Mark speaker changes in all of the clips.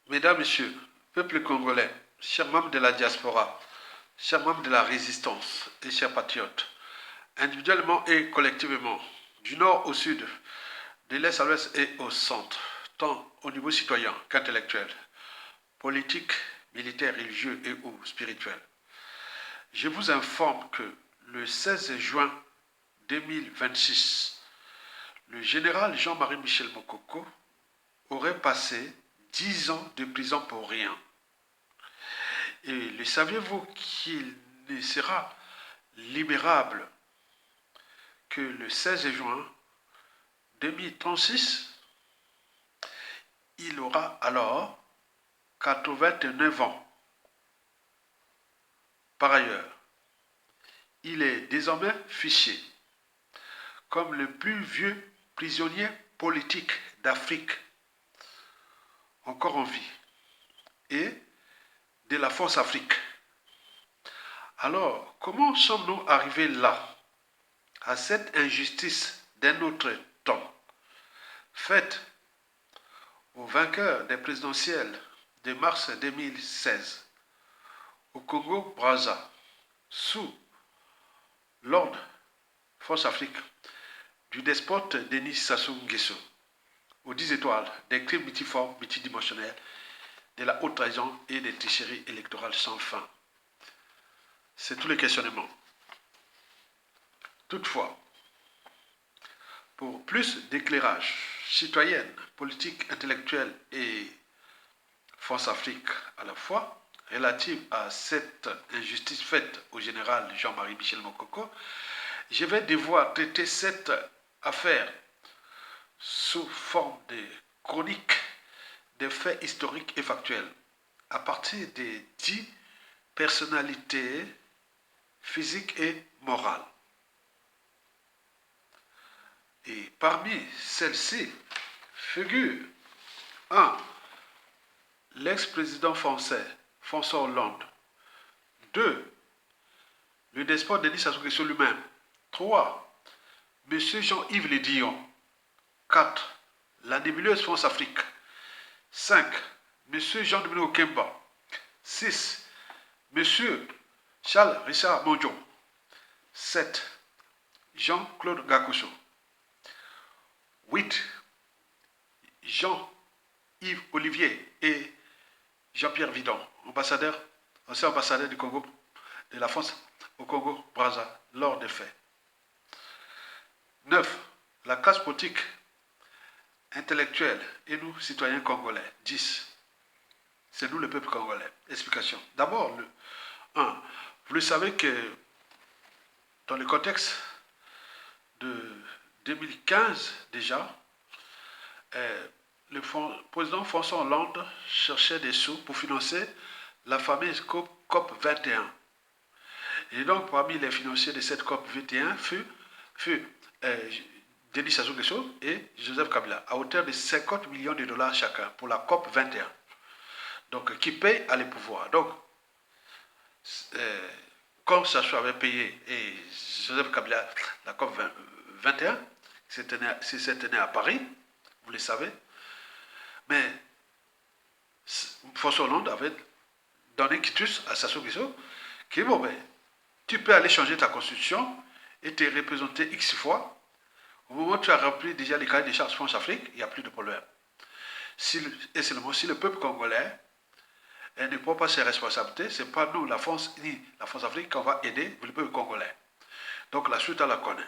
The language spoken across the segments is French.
Speaker 1: Mesdames, Messieurs, peuple congolais, chers membres de la diaspora, chers membres de la résistance et chers patriotes, individuellement et collectivement, du nord au sud, de l'est à l'ouest et au centre, tant au niveau citoyen qu'intellectuel, politique, militaire, religieux et ou spirituel. Je vous informe que le 16 juin 2026, le général Jean-Marie Michel Mokoko aurait passé 10 ans de prison pour rien. Et le saviez-vous qu'il ne sera libérable que le 16 juin 2036? Il aura alors 89 ans. Par ailleurs, il est désormais fiché comme le plus vieux prisonnier politique d'Afrique encore en vie et de la Force Afrique. Alors, comment sommes-nous arrivés là, à cette injustice d'un autre temps, faite aux vainqueurs des présidentielles de mars 2016 au Congo-Brazza, sous l'ordre Force Afrique du despote Denis Sassou Nguesso, aux 10 étoiles des crimes multiformes, multidimensionnels, de la haute trahison et des tricheries électorales sans fin. C'est tous les questionnements. Toutefois, pour plus d'éclairage citoyenne, politique, intellectuelle et Force Afrique à la fois, relative à cette injustice faite au général Jean-Marie Michel Mokoko, je vais devoir traiter cette affaire sous forme de chronique des faits historiques et factuels, à partir des 10 personnalités physiques et morales. Et parmi celles-ci figure 1. L'ex-président français François Hollande. 2. Le despote Denis Sassou Nguesso lui-même. 3. M. Jean-Yves Le Drian. 4. La nébuleuse France-Afrique. 5. M. Jean-Dominique Okemba. 6. M. Charles Richard Mondion. 7. Jean-Claude Gakusso. 8. Jean-Yves Olivier et Jean-Pierre Vidon, ancien ambassadeur du Congo, de la France au Congo-Brazza, lors des faits. 9. La classe politique intellectuelle et nous, citoyens congolais. 10. C'est nous, le peuple congolais. Explication. D'abord, le 1. Vous le savez que dans le contexte de 2015 déjà, le président François Hollande cherchait des sous pour financer la fameuse COP 21. Et donc, parmi les financiers de cette COP 21 fut Denis Sassou Nguesso et Joseph Kabila, à hauteur de 50 millions de dollars chacun pour la COP 21. Donc, qui paye à les pouvoirs. Donc, comme Sassou avait payé et Joseph Kabila la COP 21, c'est tenu à Paris, vous le savez, mais François Hollande avait donné quitus à Sassou Nguesso qui dit, bon ben, tu peux aller changer ta constitution et te représenter X fois. Au moment où tu as rempli déjà les cahiers des charges France-Afrique, il n'y a plus de problème. Et seulement si le peuple congolais ne prend pas ses responsabilités, ce n'est pas nous, la France, ni la France-Afrique, qu'on va aider le peuple congolais. Donc la suite, on la connaît.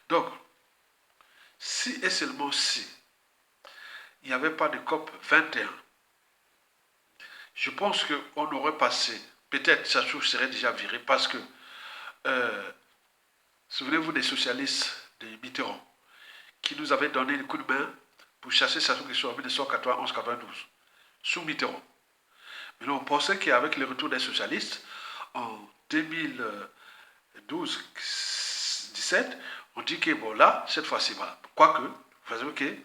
Speaker 1: Donc, si et seulement si il n'y avait pas de COP 21, je pense qu'on aurait passé, peut-être Sassou serait déjà viré parce que, souvenez-vous des socialistes de Mitterrand, qui nous avaient donné un coup de main pour chasser Sassou Nguesso en 1991-92, sous Mitterrand. Mais on pensait qu'avec le retour des socialistes, en 2012-17, on dit que bon là, cette fois-ci, voilà. Quoique, vous savez qu'il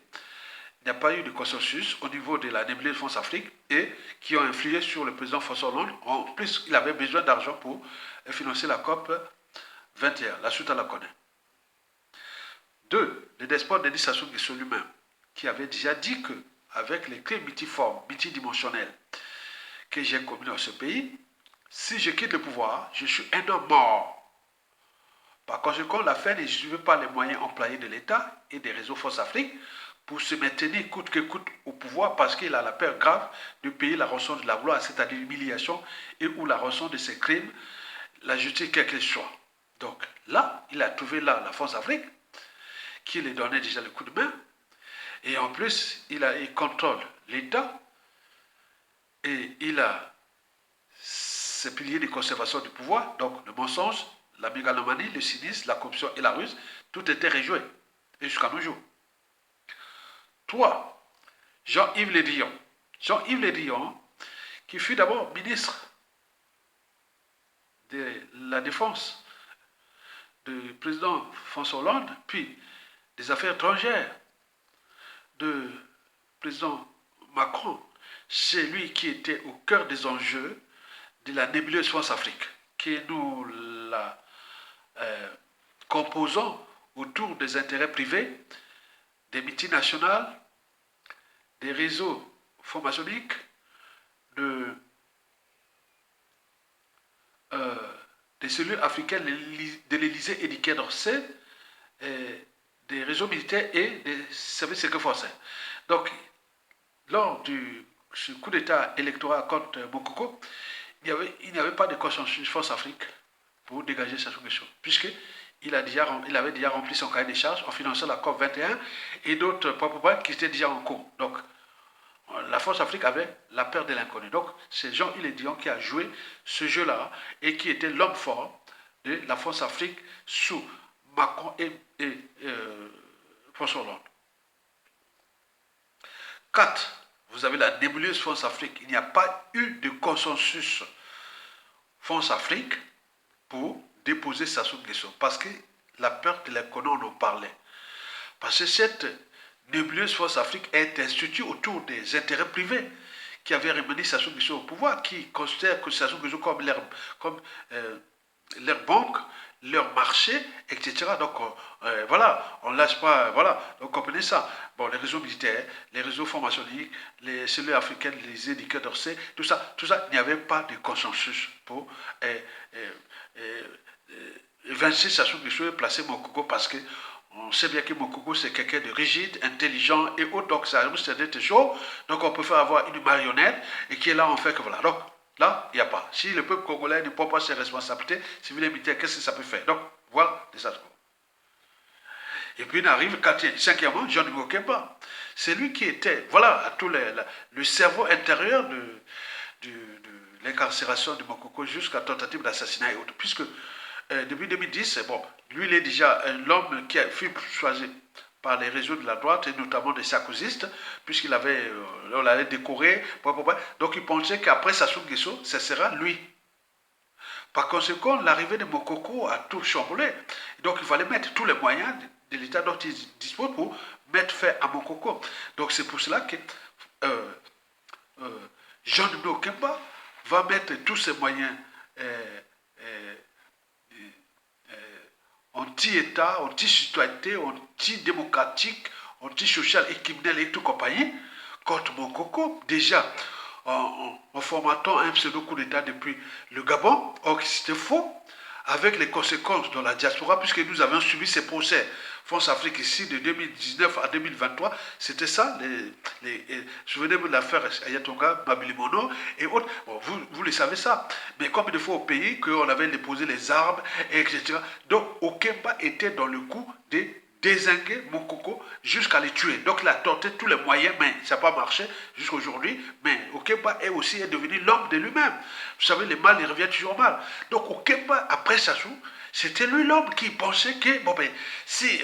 Speaker 1: n'y a pas eu de consensus au niveau de la nébuleuse France-Afrique et qui ont influé sur le président François Hollande. En plus, il avait besoin d'argent pour financer la COP 21. La suite, on la connaît. 2. Le despote Denis Sassou Nguesso lui-même, qui avait déjà dit que avec les crimes multiformes, multidimensionnels que j'ai commis dans ce pays, si je quitte le pouvoir, je suis un homme mort. Par conséquent, l'affaire ne suit pas les moyens employés de l'État et des réseaux Force Afrique pour se maintenir coûte que coûte au pouvoir parce qu'il a la peur grave de payer la rançon de la gloire, c'est-à-dire l'humiliation et ou la rançon de ses crimes, la justice quelle qu'elle soit. Donc là, il a trouvé là la Force Afrique qui lui donnait déjà le coup de main et en plus, il contrôle l'État et il a ses piliers de conservation du pouvoir, donc le mensonge, la mégalomanie, le cynisme, la corruption et la ruse, tout était rejoué. Et jusqu'à nos jours. Toi, Jean-Yves Le Drian, qui fut d'abord ministre de la Défense du président François Hollande, puis des Affaires étrangères du président Macron, c'est lui qui était au cœur des enjeux de la nébuleuse France Afrique, que nous la composons autour des intérêts privés, des multinationales, des réseaux formationniques, des cellules africaines de l'Élysée et du Quai d'Orsay, des réseaux militaires et des services secrets français. Donc, lors du coup d'État électoral contre Mokoko, il n'y avait pas de consensus Force Afrique pour dégager cette question, puisqu'il avait déjà rempli son cahier des charges en finançant la COP 21 et d'autres programmes qui étaient déjà en cours. Donc, la Force Afrique avait la peur de l'inconnu. Donc, c'est Jean-Yves Le Drian qui a joué ce jeu-là et qui était l'homme fort de la Force Afrique sous Macron et François Hollande. 4. Vous avez la nébuleuse France Afrique. Il n'y a pas eu de consensus France Afrique pour déposer Sassou Nguesso. Parce que la peur de l'inconnu, on en parlait. Parce que cette nébuleuse France Afrique est instituée autour des intérêts privés qui avaient ramené Sassou Nguesso au pouvoir, qui considèrent que Sassou Nguesso comme leur banque, leur marché, etc. Donc, voilà, on ne lâche pas, voilà, donc comprenez ça. Bon, les réseaux militaires, les réseaux formationniques, les cellules africaines, les éducateurs d'Orsay, tout ça, il n'y avait pas de consensus pour évincer Sassou Nguesso et placer Mokoko parce que on sait bien que Mokoko c'est quelqu'un de rigide, intelligent et autres, donc ça risque d'être chaud. Donc on préfère avoir une marionnette et qui est là en fait que voilà. Donc là, il n'y a pas. Si le peuple congolais ne prend pas ses responsabilités, civil et militaire, qu'est-ce que ça peut faire? Donc voilà des choses. Et puis il arrive, cinquièmement, John Mokemba. C'est lui qui était, voilà, le cerveau intérieur de l'incarcération de Mokoko jusqu'à tentative d'assassinat et autres. Puisque depuis 2010, bon, lui il est déjà l'homme qui a fut choisi par les réseaux de la droite et notamment des sarkozystes, puisqu'il avait, on l'avait décoré, donc il pensait qu'après Sassou Nguesso, ce sera lui. Par conséquent, l'arrivée de Mokoko a tout chamboulé. Donc il fallait mettre tous les moyens de l'État dont il dispose pour mettre fin à Mokoko. Donc c'est pour cela que Jean Kemba va mettre tous ses moyens anti-État, anti-citoyenneté, anti-démocratique, anti-social et criminel et tout compagnie contre Mokoko, déjà en formatant un pseudo-coup d'État depuis le Gabon, or c'était faux, avec les conséquences dans la diaspora, puisque nous avions subi ces procès France-Afrique ici de 2019 à 2023, c'était ça, souvenez-vous de l'affaire Ayatonga, Babilimono et autres, bon, vous le savez ça, mais combien de fois au pays qu'on avait déposé les armes, etc. Donc Okemba était dans le coup de dézinguer Mokoko jusqu'à les tuer. Donc il a tenté tous les moyens, mais ça n'a pas marché jusqu'à aujourd'hui. Mais Okemba est devenu l'homme de lui-même. Vous savez, le mal, il revient toujours mal. Donc Okemba, après Sassou, c'était lui l'homme qui pensait que, bon ben, si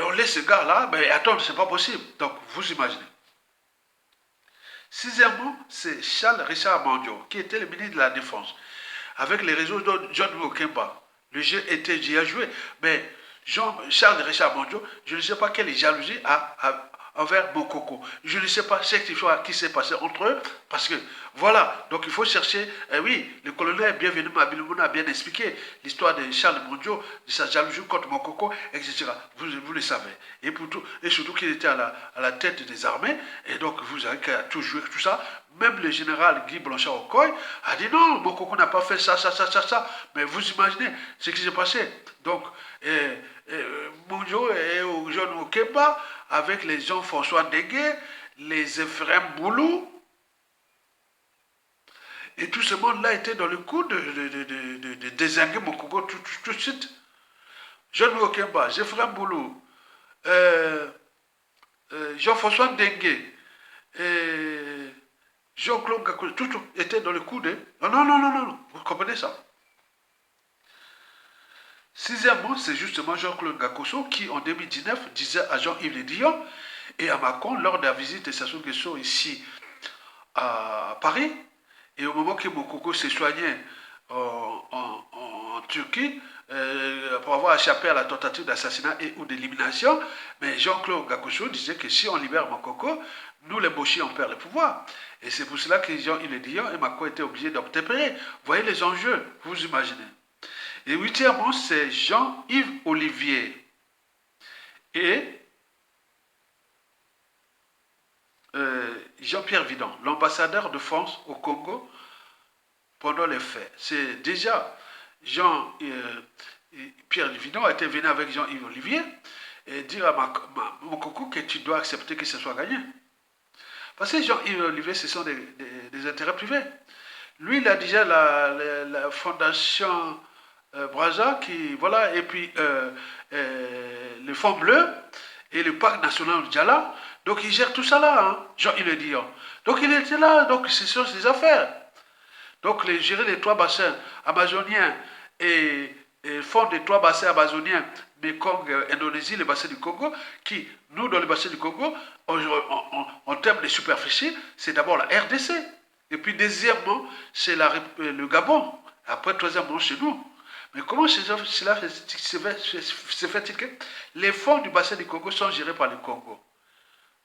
Speaker 1: on laisse ce gars-là, ben attends, c'est pas possible. Donc vous imaginez. Sixièmement, c'est Charles Richard Mandio, qui était le ministre de la Défense. Avec les réseaux de John Okemba, le jeu était déjà joué, mais Charles Richard Mondiaux, je ne sais pas quelle jalousie envers Mokoko. Je ne sais pas ce qui s'est passé entre eux, parce que voilà, donc il faut chercher. Oui, le colonel Bienvenu Mabilouna a bien expliqué l'histoire de Charles Mondiaux, de sa jalousie contre Mokoko, etc. Vous le savez. Et surtout qu'il était à la tête des armées, et donc vous avez qu'à tout jouer tout ça. Même le général Guy Blanchard-Okoye a dit non, Mokoko n'a pas fait ça, ça, ça, ça, ça. Mais vous imaginez ce qui s'est passé. Donc, Mondiaux et John Okemba, avec les Jean-François Deguet, les Ephraim Boulou, et tout ce monde-là était dans le coup de désinguer Mokoko tout de suite. John Okemba, Ephraim Boulou, euh, Jean-François Deguet, Jean-Claude Gakou, tout était dans le coup de... Non, non, non, non, non, vous comprenez ça. Sixièmement, c'est justement Jean-Claude Gakoso qui, en 2019, disait à Jean-Yves Le Drian et à Macron, lors de la visite de Sassou Nguesso ici à Paris, et au moment que Mokoko se soignait en Turquie, pour avoir échappé à la tentative d'assassinat et ou d'élimination, mais Jean-Claude Gakoso disait que si on libère Mokoko, nous les Bochis, on perd le pouvoir. Et c'est pour cela que Jean-Yves Le Drian et Macron étaient obligés d'obtempérer. Vous voyez les enjeux, vous imaginez. Et huitièmement, c'est Jean-Yves Olivier et Jean-Pierre Vidon, l'ambassadeur de France au Congo pendant les faits. C'est déjà Jean-Pierre Vidon a été venu avec Jean-Yves Olivier et dire à Mokoko que tu dois accepter que ce soit gagné. Parce que Jean-Yves Olivier, ce sont des intérêts privés. Lui, il a déjà la fondation Braza, qui, voilà, et puis le Fonds Bleu et le Parc National de Djala. Donc il gère tout ça là, hein, Jean-Yves Le Drian. Donc il était là, donc ce sont ses affaires. Donc gérer les trois bassins amazoniens et fond des trois bassins amazoniens, Mekong, Indonésie, le bassin du Congo, qui, nous, dans le bassin du Congo, en termes de superficie, c'est d'abord la RDC. Et puis, deuxièmement, c'est le Gabon. Après, troisièmement, chez nous. Mais comment cela se fait-il que les fonds du bassin du Congo sont gérés par le Congo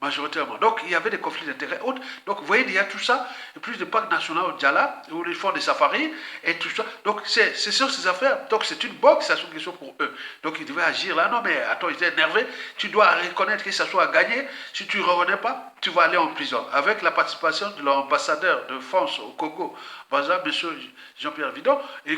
Speaker 1: majoritairement. Donc, il y avait des conflits d'intérêts autres. Donc, vous voyez, il y a tout ça, et plus de parcs nationaux au Djala, où ils font des safaris, et tout ça. Donc, c'est sur ces affaires. Donc, c'est une boxe, ça question pour eux. Donc, ils devaient agir là. Non, mais attends, ils étaient énervés. Tu dois reconnaître que ça soit gagné. Si tu ne reconnais pas, tu vas aller en prison. Avec la participation de l'ambassadeur de France au Congo, par exemple, M. Jean-Pierre Vidon, et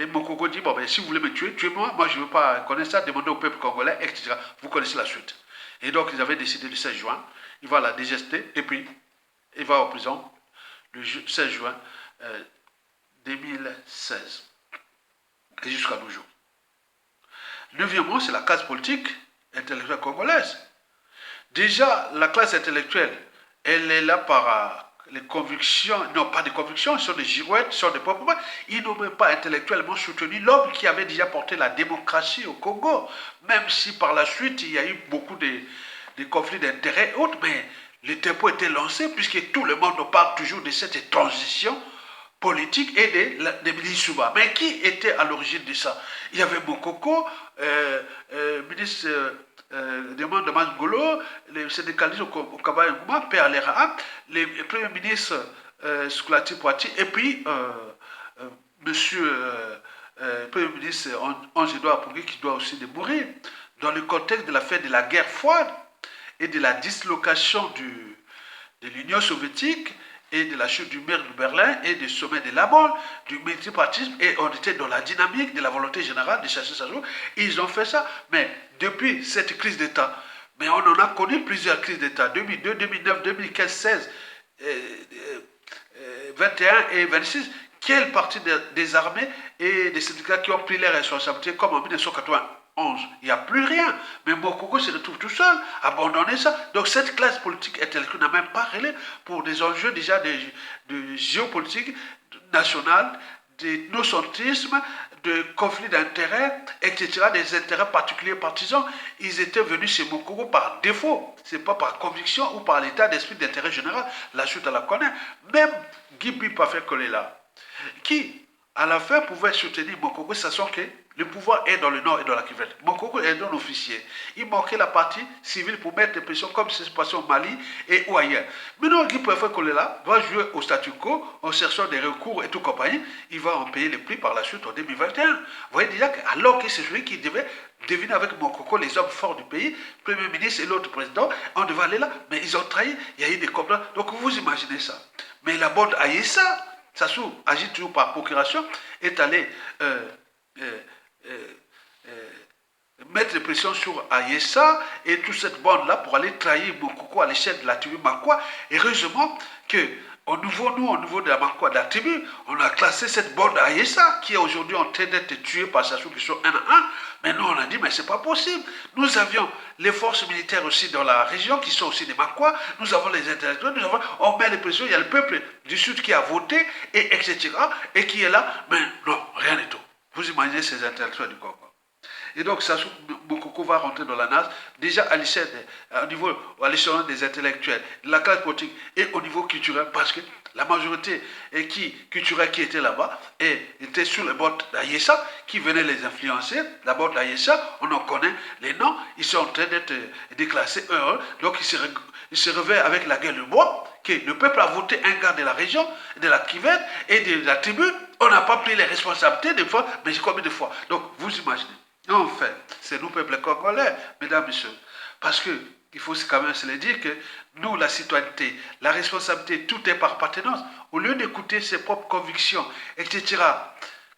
Speaker 1: mon Congo dit, bon, ben, si vous voulez me tuer, tuez-moi. Moi, je ne veux pas connaître ça. Demandez au peuple congolais, etc. Vous connaissez la suite. Et donc, ils avaient décidé le 16 juin, il va la dégester, et puis, il va en prison le 16 juin 2016, et jusqu'à nos jours. Neuvièmement, c'est la classe politique intellectuelle congolaise. Déjà, la classe intellectuelle, elle est là par les convictions, non pas des convictions, ce sont des girouettes, ce sont des propres. Ils n'ont même pas intellectuellement soutenu l'homme qui avait déjà porté la démocratie au Congo, même si par la suite il y a eu beaucoup de conflits d'intérêts et autres, mais le tempo était lancé puisque tout le monde parle toujours de cette transition politique et de Bilisouba. Mais qui était à l'origine de ça? Il y avait Mokoko, ministre des membres de Mangolo, les syndicalistes au Kabaye Ngouma, Père Lera, le premier ministre Skulati Poiti, et puis monsieur premier ministre Ange-Edouard Pougué qui doit aussi mourir, dans le contexte de la fin de la guerre froide et de la dislocation de l'Union soviétique et de la chute du mur de Berlin et du sommet de la Bonne, du multipartisme, et on était dans la dynamique de la volonté générale de chercher sa joie. Ils ont fait ça, mais depuis cette crise d'État, mais on en a connu plusieurs crises d'État, 2002, 2009, 2015, 16, 21 et 26, quelle partie des armées et des syndicats qui ont pris les responsabilités comme en 1991? Il n'y a plus rien. Mais Mokoko se retrouve tout seul, abandonné ça. Donc cette classe politique intellectuelle n'a même pas relais pour des enjeux déjà de géopolitique nationale, d'ethnocentrisme, de conflits d'intérêts, etc., des intérêts particuliers partisans. Ils étaient venus chez Mokoko par défaut. Ce n'est pas par conviction ou par l'état d'esprit d'intérêt général. La suite, à la connaît. Même Guy Parfait Kolela, qui, à la fin, pouvait soutenir Mokoko, sachant que Le pouvoir est dans le nord et dans la cuvette. Mokoko est un officier. Il manquait la partie civile pour mettre des pressions comme c'est passé au Mali et ou ailleurs. Maintenant, Guy Préfet Kolela va jouer au statu quo en cherchant des recours et tout compagnie. Il va en payer les prix par la suite en 2021. Vous voyez déjà que, alors que c'est celui qui devait deviner avec Mokoko les hommes forts du pays, Premier ministre et l'autre président, on devait aller là, mais ils ont trahi, il y a eu des complots. Donc vous imaginez ça. Mais la bande Aïssa, Sassou agit toujours par procuration, est allé euh, euh, euh, mettre des pressions sur Ayessa et toute cette bande-là pour aller trahir Mokoko à l'échelle de la tribu Makwa. Heureusement que au niveau de la Makwa, de la tribu, on a classé cette bande Ayessa qui est aujourd'hui en train d'être tuée par Sassou qui sont un à un. Mais nous, on a dit, mais c'est pas possible. Nous avions les forces militaires aussi dans la région qui sont aussi des Makwa. Nous avons les intellectuels, on met les pressions. Il y a le peuple du Sud qui a voté, et etc. Et qui est là. Mais non, rien du tout. Vous imaginez ces intellectuels du Congo. Et donc, Sassou Mokoko va rentrer dans la NAS, déjà à l'échelle des intellectuels, de la classe politique et au niveau culturel, parce que la majorité culturelle qui était là-bas était sur les bords d'Ayessa, qui venait les influencer. La bord d'Ayessa, on en connaît les noms, ils sont en train d'être déclassés heureux, donc ils se réveillent avec la guerre de bois, que le peuple a voté un gars de la région, de la Kivette et de la tribu. On n'a pas pris les responsabilités des fois, mais combien de fois. Donc, vous imaginez. En fait, c'est nous, peuple congolais, mesdames, messieurs. Parce que, il faut quand même se le dire que nous, la citoyenneté, la responsabilité, tout est par appartenance. Au lieu d'écouter ses propres convictions, etc.,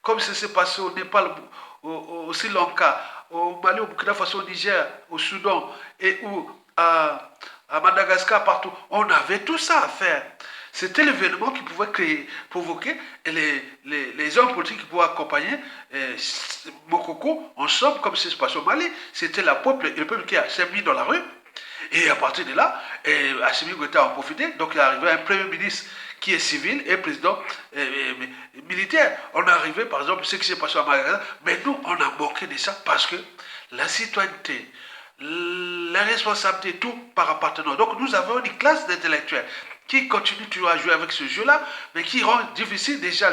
Speaker 1: comme ça s'est passé au Népal, au Sri Lanka, au Mali, au Burkina Faso, au Niger, au Soudan, et où à Madagascar, partout, on avait tout ça à faire. C'était l'événement qui pouvait provoquer les hommes politiques qui pouvaient accompagner Mokoko ensemble, comme c'est passé au Mali. C'était le peuple qui s'est mis dans la rue. Et à partir de là, Assimi Goïta a profité. Donc il est arrivé un premier ministre qui est civil et président militaire. On est arrivé, par exemple, ce qui s'est passé à Madagascar. Mais nous, on a manqué de ça parce que la citoyenneté, la responsabilité, tout par appartenance. Donc nous avons une classe d'intellectuels qui continue toujours à jouer avec ce jeu-là, mais qui rend difficile déjà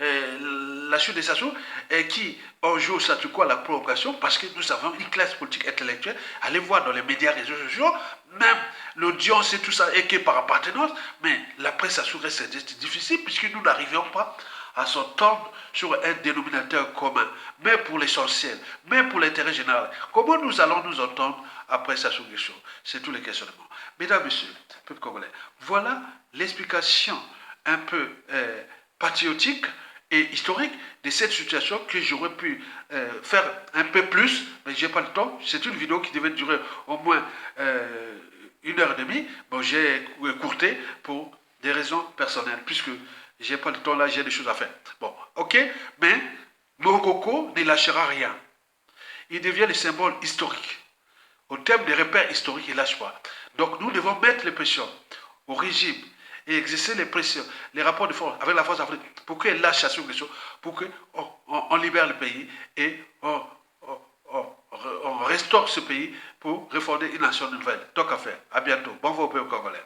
Speaker 1: la chute des Sassou, et qui on joue au statu quo à la provocation, parce que nous avons une classe politique intellectuelle. Allez voir dans les médias, réseaux sociaux, même l'audience et tout ça, et qui est par appartenance, mais la presse Sassou reste difficile, puisque nous n'arrivions pas à s'entendre sur un dénominateur commun, mais pour l'essentiel, mais pour l'intérêt général. Comment nous allons nous entendre après Sassou Nguesso? C'est tous les questionnements. Mesdames, Messieurs, peuple congolais, voilà l'explication un peu patriotique et historique de cette situation que j'aurais pu faire un peu plus, mais je n'ai pas le temps. C'est une vidéo qui devait durer au moins 1h30. Bon, j'ai écourté pour des raisons personnelles, puisque j'ai pas le temps là, j'ai des choses à faire. Bon, ok, mais Mokoko ne lâchera rien. Il devient le symbole historique. Au terme des repères historiques, il ne lâche pas. Donc nous devons mettre les pressions au régime et exercer les pressions, les rapports de force avec la force africaine pour qu'elle lâche Sassou Nguesso, pour qu'on libère le pays et on restaure ce pays pour refonder une nation nouvelle. Donc à faire. À bientôt. Bon vos peuple congolais.